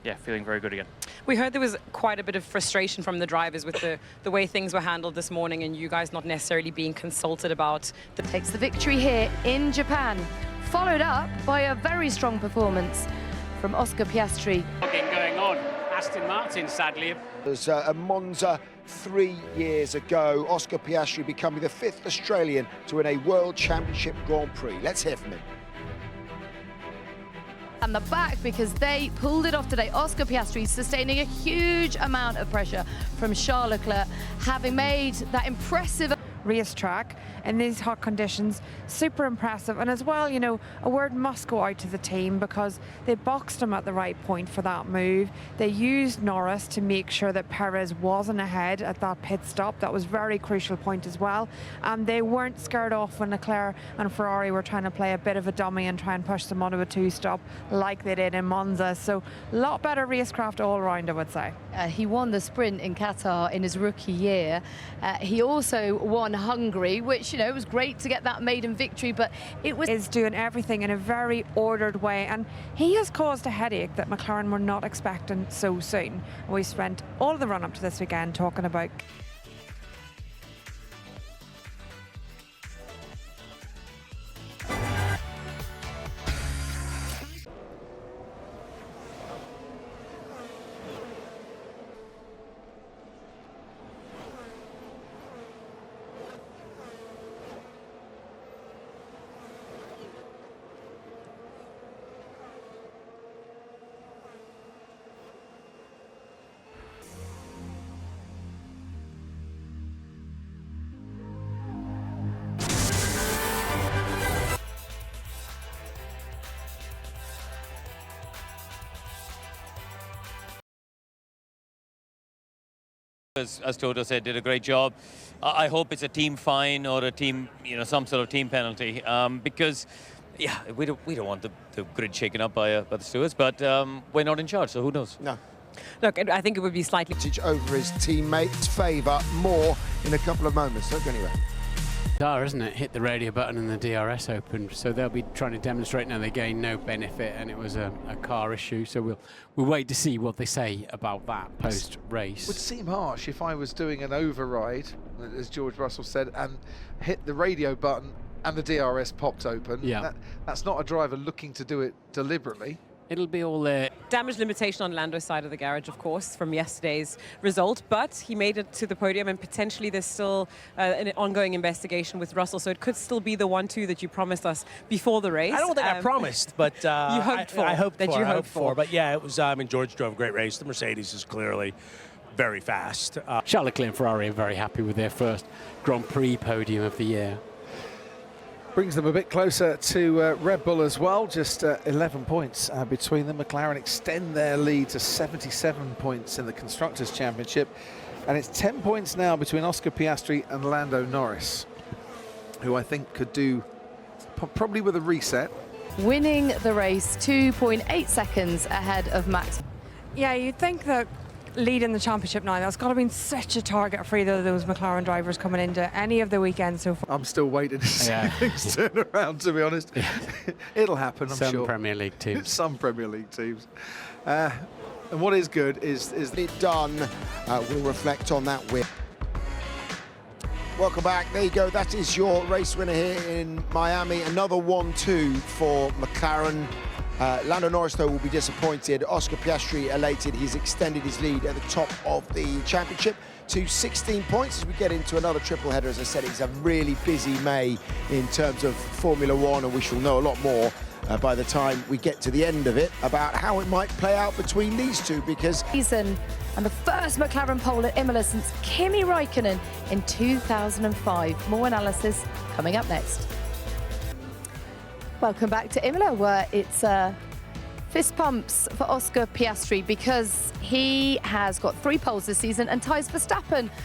Yeah, feeling very good again. We heard there was quite a bit of frustration from the drivers with the way things were handled this morning, and you guys not necessarily being consulted about. Takes the victory here in Japan, followed up by a very strong performance from Oscar Piastri. Going on, Aston Martin sadly. There's a Monza 3 years ago, Oscar Piastri becoming the 5th Australian to win a World Championship Grand Prix. Let's hear from him. And the back, because they pulled it off today. Oscar Piastri sustaining a huge amount of pressure from Charles Leclerc, having made that impressive racetrack in these hot conditions. Super impressive. And as well, you know, a word must go out to the team because they boxed him at the right point for that move. They used Norris to make sure that Perez wasn't ahead at that pit stop. That was a very crucial point as well. And they weren't scared off when Leclerc and Ferrari were trying to play a bit of a dummy and try and push them onto a two-stop like they did in Monza. So a lot better racecraft all around, I would say. He won the sprint in Qatar in his rookie year. He also won Hungary, which, you know, it was great to get that maiden victory, but it was... Is doing everything in a very ordered way, and he has caused a headache that McLaren were not expecting so soon. We spent all of the run-up to this weekend talking about... As Toto said, did a great job. I hope it's a team fine or a team, you know, some sort of team penalty, because, yeah, we don't want the grid shaken up by the stewards, but we're not in charge, so who knows? No. Look, I think it would be slightly... Over his teammates' favour more in a couple of moments. Don't go anywhere. Isn't it? Hit the radio button and the DRS opened, so they'll be trying to demonstrate now they gain no benefit and it was a car issue, so we'll wait to see what they say about that post-race. Would seem harsh if I was doing an override, as George Russell said, and hit the radio button and the DRS popped open. Yeah. That's not a driver looking to do it deliberately. It'll be all there. Damage limitation on Lando's side of the garage, of course, from yesterday's result, but he made it to the podium, and potentially there's still an ongoing investigation with Russell, so it could still be the 1-2 that you promised us before the race. I don't think I promised, but you hoped for. I hoped that for. You I hoped hoped for. But yeah, it was. I mean, George drove a great race. The Mercedes is clearly very fast. Charles Leclerc and Ferrari are very happy with their first Grand Prix podium of the year. Brings them a bit closer to Red Bull as well, just 11 points between them. McLaren extend their lead to 77 points in the Constructors' Championship, and it's 10 points now between Oscar Piastri and Lando Norris, who I think could do probably with a reset. Winning the race 2.8 seconds ahead of Max. Yeah, you'd think that leading the championship now, that's got to have been such a target for either of those McLaren drivers coming into any of the weekends so far. I'm still waiting to see things turn around, to be honest. Yeah. It'll happen, I'm sure. Some Premier League teams. Some Premier League teams. And what is good is it done. We'll reflect on that win. Welcome back. There you go. That is your race winner here in Miami. Another 1-2 for McLaren. Lando Norris, though, will be disappointed. Oscar Piastri elated. He's extended his lead at the top of the championship to 16 points as we get into another triple header. As I said, it's a really busy May in terms of Formula One, and we shall know a lot more by the time we get to the end of it about how it might play out between these two, because... Season and the first McLaren pole at Imola since Kimi Räikkönen in 2005. More analysis coming up next. Welcome back to Imola, where it's fist pumps for Oscar Piastri because he has got 3 poles this season and ties Verstappen